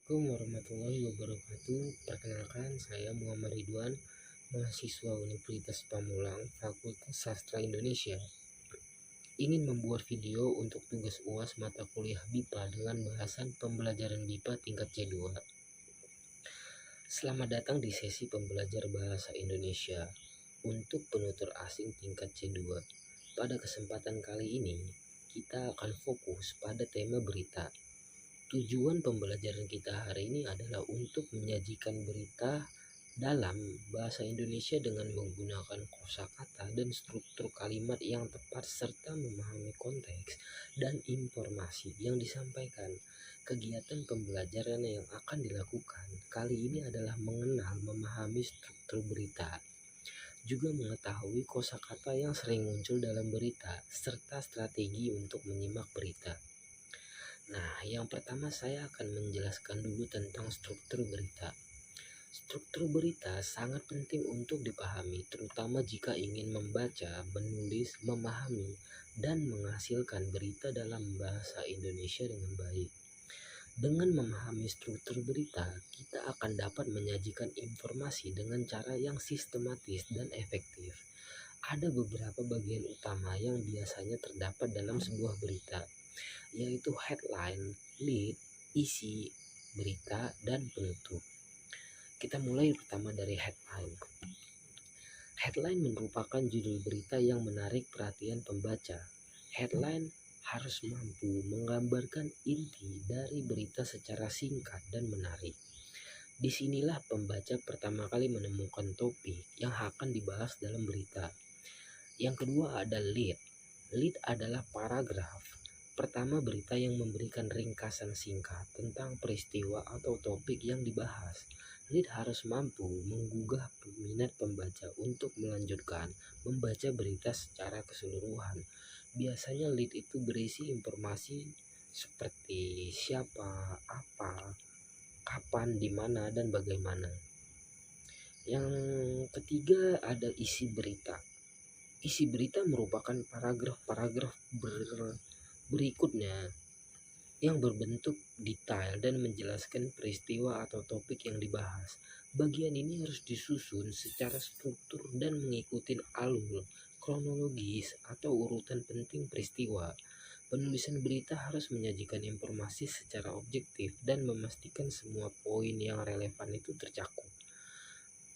Assalamualaikum warahmatullahi wabarakatuh. Perkenalkan, saya Muhammad Ridwan, mahasiswa Universitas Pamulang, Fakultas Sastra Indonesia. Ingin membuat video untuk tugas UAS mata kuliah BIPA dengan bahasan pembelajaran BIPA tingkat C2. Selamat datang di sesi pembelajar bahasa Indonesia untuk penutur asing tingkat C2. Pada kesempatan kali ini, kita akan fokus pada tema berita. Tujuan pembelajaran kita hari ini adalah untuk menyajikan berita dalam bahasa Indonesia dengan menggunakan kosakata dan struktur kalimat yang tepat serta memahami konteks dan informasi yang disampaikan. Kegiatan pembelajaran yang akan dilakukan kali ini adalah mengenal, memahami struktur berita, juga mengetahui kosakata yang sering muncul dalam berita, serta strategi untuk menyimak berita. Nah, yang pertama saya akan menjelaskan dulu tentang struktur berita. Struktur berita sangat penting untuk dipahami, terutama jika ingin membaca, menulis, memahami, dan menghasilkan berita dalam bahasa Indonesia dengan baik. Dengan memahami struktur berita, kita akan dapat menyajikan informasi dengan cara yang sistematis dan efektif. Ada beberapa bagian utama yang biasanya terdapat dalam sebuah berita, yaitu headline, lead, isi berita, dan penutup. Kita mulai pertama dari headline. Headline merupakan judul berita yang menarik perhatian pembaca. Headline harus mampu menggambarkan inti dari berita secara singkat dan menarik. Disinilah pembaca pertama kali menemukan topik yang akan dibahas dalam berita. Yang kedua ada lead. Lead adalah paragraf pertama berita yang memberikan ringkasan singkat tentang peristiwa atau topik yang dibahas. Lead harus mampu menggugah minat pembaca untuk melanjutkan membaca berita secara keseluruhan. Biasanya lead itu berisi informasi seperti siapa, apa, kapan, di mana, dan bagaimana. Yang ketiga ada isi berita. Isi berita merupakan paragraf-paragraf berikutnya yang berbentuk detail dan menjelaskan peristiwa atau topik yang dibahas. Bagian ini harus disusun secara struktur dan mengikuti alur kronologis atau urutan penting peristiwa. Penulisan berita harus menyajikan informasi secara objektif dan memastikan semua poin yang relevan itu tercakup.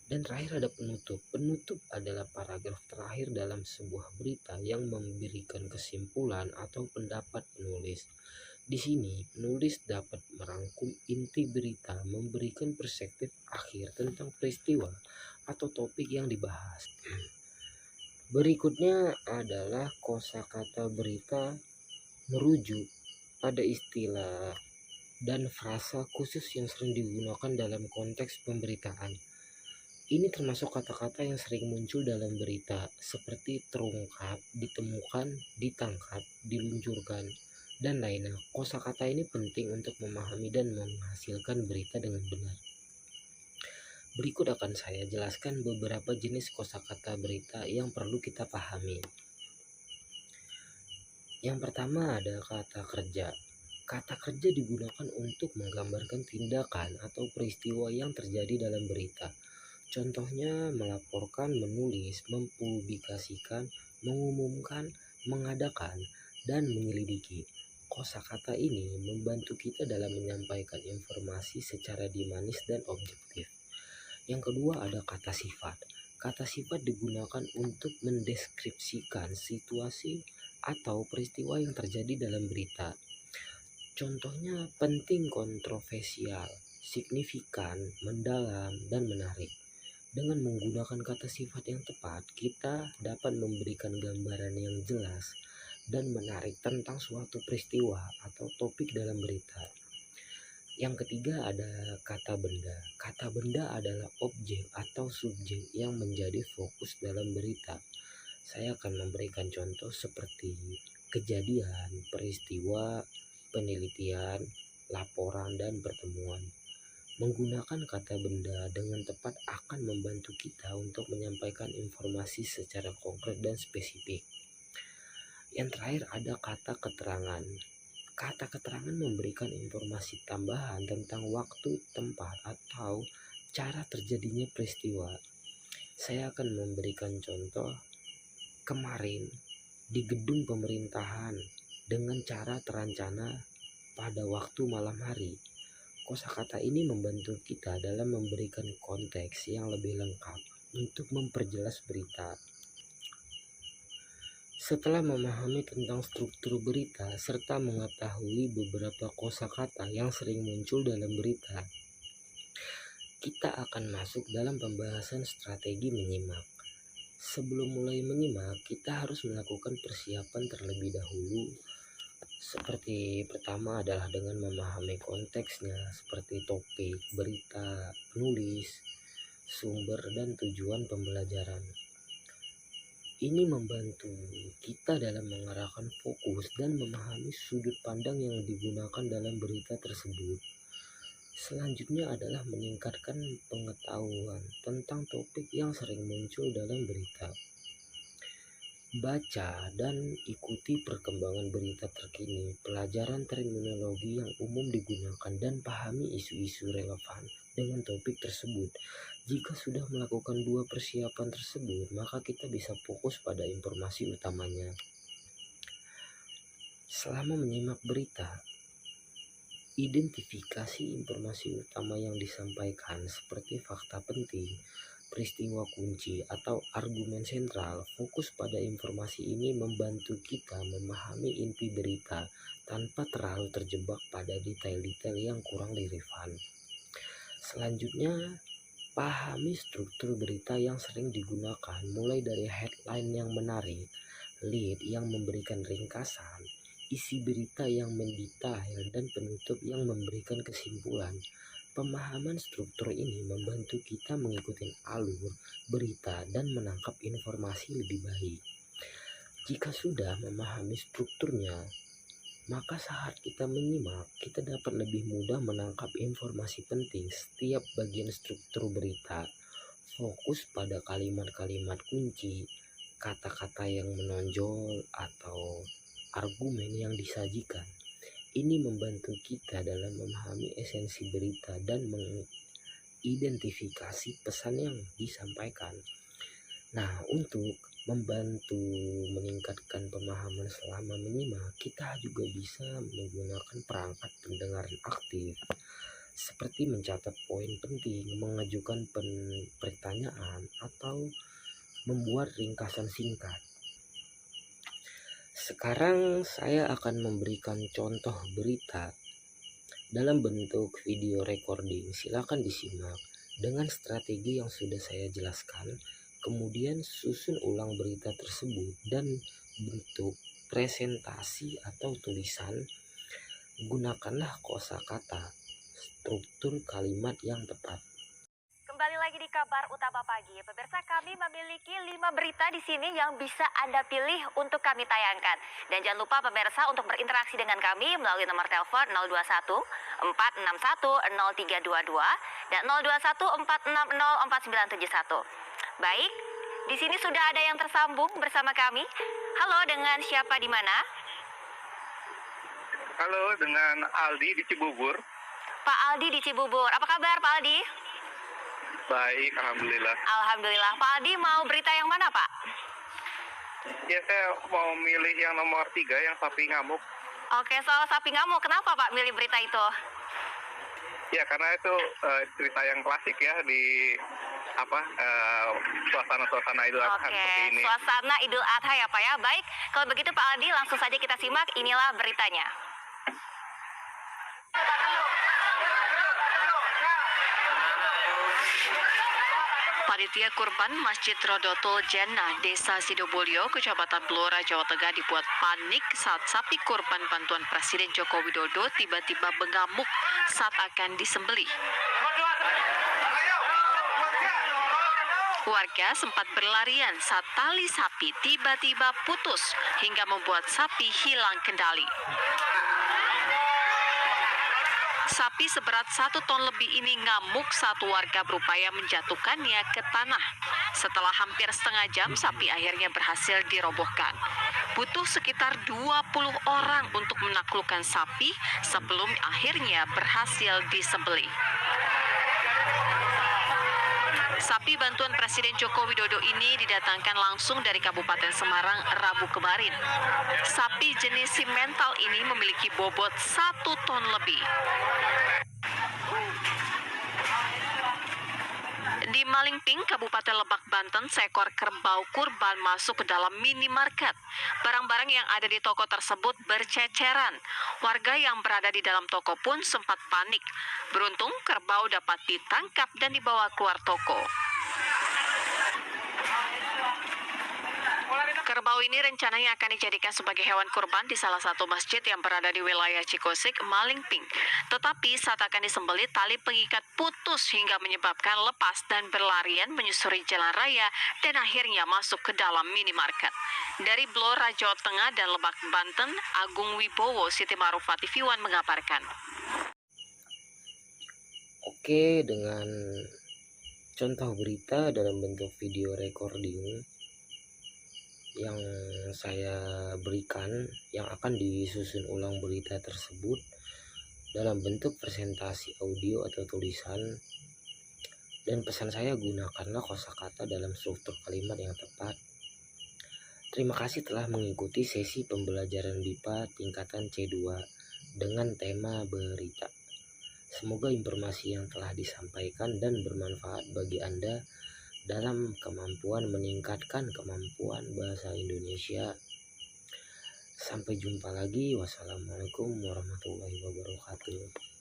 Dan terakhir ada penutup. Penutup adalah paragraf terakhir dalam sebuah berita yang memberikan kesimpulan atau pendapat penulis. Di sini, penulis dapat merangkum inti berita, memberikan perspektif akhir tentang peristiwa atau topik yang dibahas. Berikutnya adalah kosakata berita merujuk pada istilah dan frasa khusus yang sering digunakan dalam konteks pemberitaan. Ini termasuk kata-kata yang sering muncul dalam berita, seperti terungkap, ditemukan, ditangkap, diluncurkan, dan lainnya. Kosakata ini penting untuk memahami dan menghasilkan berita dengan benar. Berikut akan saya jelaskan beberapa jenis kosakata berita yang perlu kita pahami. Yang pertama ada kata kerja. Kata kerja digunakan untuk menggambarkan tindakan atau peristiwa yang terjadi dalam berita. Contohnya melaporkan, menulis, mempublikasikan, mengumumkan, mengadakan, dan menyelidiki. Kosakata ini membantu kita dalam menyampaikan informasi secara dinamis dan objektif. Yang kedua ada kata sifat. Kata sifat digunakan untuk mendeskripsikan situasi atau peristiwa yang terjadi dalam berita. Contohnya penting, kontroversial, signifikan, mendalam, dan menarik. Dengan menggunakan kata sifat yang tepat, kita dapat memberikan gambaran yang jelas dan menarik tentang suatu peristiwa atau topik dalam berita. Yang ketiga ada kata benda. Kata benda adalah objek atau subjek yang menjadi fokus dalam berita. Saya akan memberikan contoh seperti kejadian, peristiwa, penelitian, laporan, dan pertemuan. Menggunakan kata benda dengan tepat akan membantu kita untuk menyampaikan informasi secara konkret dan spesifik. Yang terakhir ada kata keterangan. Kata keterangan memberikan informasi tambahan tentang waktu, tempat, atau cara terjadinya peristiwa. Saya akan memberikan contoh kemarin di gedung pemerintahan dengan cara terancana pada waktu malam hari. Kosakata ini membantu kita dalam memberikan konteks yang lebih lengkap untuk memperjelas berita. Setelah memahami tentang struktur berita serta mengetahui beberapa kosakata yang sering muncul dalam berita, kita akan masuk dalam pembahasan strategi menyimak. Sebelum mulai menyimak, kita harus melakukan persiapan terlebih dahulu. Seperti pertama adalah dengan memahami konteksnya, seperti topik, berita, penulis, sumber, dan tujuan pembelajaran. Ini membantu kita dalam mengarahkan fokus dan memahami sudut pandang yang digunakan dalam berita tersebut. Selanjutnya adalah meningkatkan pengetahuan tentang topik yang sering muncul dalam berita. Baca dan ikuti perkembangan berita terkini, pelajaran terminologi yang umum digunakan, dan pahami isu-isu relevan dengan topik tersebut. Jika sudah melakukan dua persiapan tersebut, maka kita bisa fokus pada informasi utamanya. Selama menyimak berita, identifikasi informasi utama yang disampaikan seperti fakta penting, peristiwa kunci, atau argumen sentral. Fokus pada informasi ini membantu kita memahami inti berita tanpa terlalu terjebak pada detail-detail yang kurang relevan. Selanjutnya, pahami struktur berita yang sering digunakan, mulai dari headline yang menarik, lead yang memberikan ringkasan, isi berita yang mendetail, dan penutup yang memberikan kesimpulan. Pemahaman struktur ini membantu kita mengikuti alur berita dan menangkap informasi lebih baik. Jika sudah memahami strukturnya, maka saat kita menyimak, kita dapat lebih mudah menangkap informasi penting setiap bagian struktur berita. Fokus pada kalimat-kalimat kunci, kata-kata yang menonjol, atau argumen yang disajikan. Ini membantu kita dalam memahami esensi berita dan mengidentifikasi pesan yang disampaikan. Nah, untuk membantu meningkatkan pemahaman selama menyimak, kita juga bisa menggunakan perangkat pendengaran aktif, seperti mencatat poin penting, mengajukan pertanyaan, atau membuat ringkasan singkat. Sekarang saya akan memberikan contoh berita dalam bentuk video recording. Silakan disimak dengan strategi yang sudah saya jelaskan. Kemudian susun ulang berita tersebut dan bentuk presentasi atau tulisan. Gunakanlah kosakata, struktur kalimat yang tepat. Kembali lagi di kabar utama pagi. Pemirsa, kami memiliki 5 berita di sini yang bisa Anda pilih untuk kami tayangkan. Dan jangan lupa pemirsa untuk berinteraksi dengan kami melalui nomor telepon 021 461 0322 dan 021 460 4971. Baik, di sini sudah ada yang tersambung bersama kami. Halo, dengan siapa di mana? Halo, dengan Aldi di Cibubur. Pak Aldi di Cibubur. Apa kabar Pak Aldi? Baik, alhamdulillah. Alhamdulillah. Pak Aldi mau berita yang mana, Pak? Ya, saya mau milih yang nomor 3, yang sapi ngamuk. Oke, soal sapi ngamuk. Kenapa Pak milih berita itu? Ya, karena itu cerita yang klasik ya di suasana Idul Adha seperti ini. Suasana Idul Adha ya Pak ya. Baik, kalau begitu Pak Aldi langsung saja kita simak. Inilah beritanya. Panitia kurban Masjid Rodotul Jannah, Desa Sidobulyo, Kecamatan Blora, Jawa Tengah dibuat panik saat sapi kurban bantuan Presiden Joko Widodo tiba-tiba mengamuk saat akan disembelih. Warga sempat berlarian saat tali sapi tiba-tiba putus hingga membuat sapi hilang kendali. Sapi seberat 1 ton lebih ini ngamuk saat warga berupaya menjatuhkannya ke tanah. Setelah hampir setengah jam, sapi akhirnya berhasil dirobohkan. Butuh sekitar 20 orang untuk menaklukkan sapi sebelum akhirnya berhasil disembelih. Sapi bantuan Presiden Joko Widodo ini didatangkan langsung dari Kabupaten Semarang Rabu kemarin. Sapi jenis simental ini memiliki bobot 1 ton lebih. Di Malingping, Kabupaten Lebak, Banten, seekor kerbau kurban masuk ke dalam minimarket. Barang-barang yang ada di toko tersebut berceceran. Warga yang berada di dalam toko pun sempat panik. Beruntung, kerbau dapat ditangkap dan dibawa keluar toko. Kerbau ini rencananya akan dijadikan sebagai hewan kurban di salah satu masjid yang berada di wilayah Cikosik, Malingping. Tetapi saat akan disembelih, tali pengikat putus hingga menyebabkan lepas dan berlarian menyusuri jalan raya dan akhirnya masuk ke dalam minimarket. Dari Blora, Jawa Tengah dan Lebak, Banten, Agung Wibowo, Siti Marufah TV One mengabarkan. Oke, dengan contoh berita dalam bentuk video recording yang saya berikan, yang akan disusun ulang berita tersebut dalam bentuk presentasi audio atau tulisan, dan pesan saya, gunakanlah kosakata dalam struktur kalimat yang tepat. Terima kasih telah mengikuti sesi pembelajaran BIPA tingkatan C2 dengan tema berita. Semoga informasi yang telah disampaikan dan bermanfaat bagi Anda dalam kemampuan meningkatkan kemampuan bahasa Indonesia. Sampai jumpa lagi. Wassalamualaikum warahmatullahi wabarakatuh.